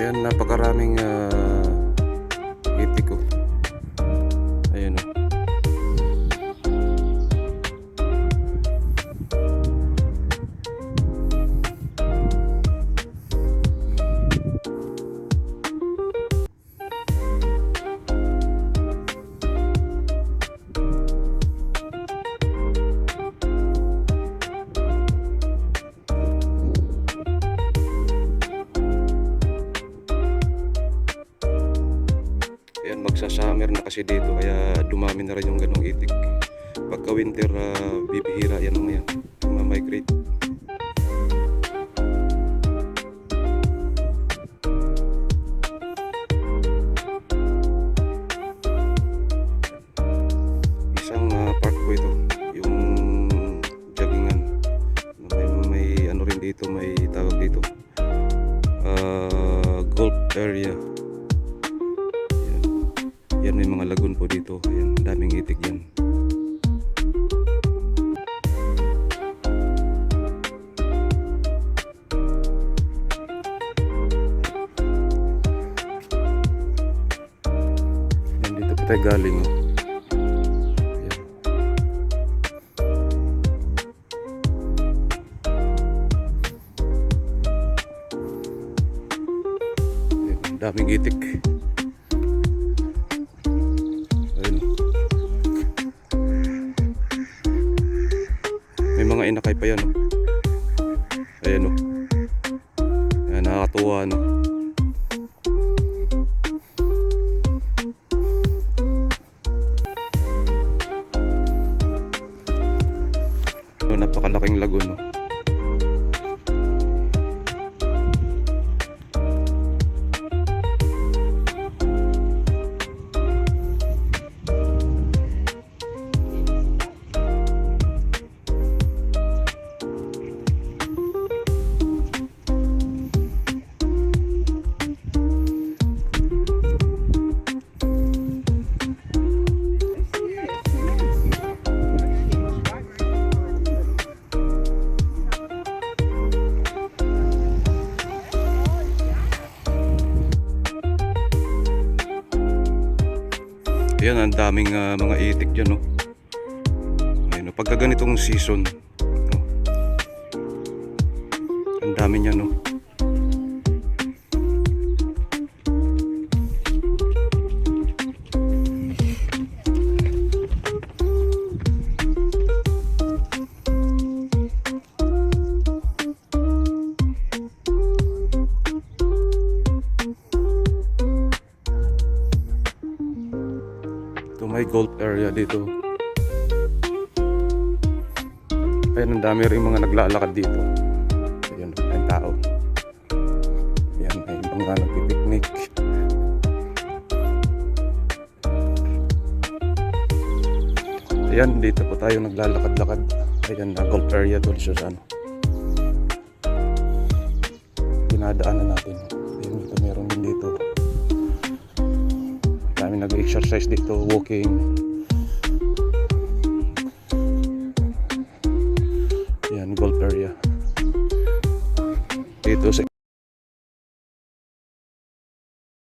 Ayan, napakaraming itik ko. Ayan o. Ayan, magsa-summer na kasi dito kaya dumami na rin yung ganong itik. Pagka winter, bibihira yan mga yan, ma-migrate. Isang park po ito, yung joggingan. May ano rin dito, may tawag dito, golf area. Yan, may mga lagoon po dito. Ayan, daming itik yan. Yan, dito po tayo galing. Oh. Ayan. Ayan, daming itik. May mga inakay pa yan, oh. Ayan, oh. Ayan, nakakatuwa, no. Napakalaking lagoon, no. Ayan, ang daming mga itik dyan, no. Ayan, no. Pagka ganitong season, no, ang dami niya, no. May golf area dito. Ayan, ang dami rin mga naglalakad dito. Ayan, ang tao. Ayan, may mga nagpipiknik. Ayan, dito po tayo naglalakad-lakad. Ayan, na golf area doon siya sa ano. Dinadaanan natin. Ayan, dito meron din dito. Nag-exercise dito, walking.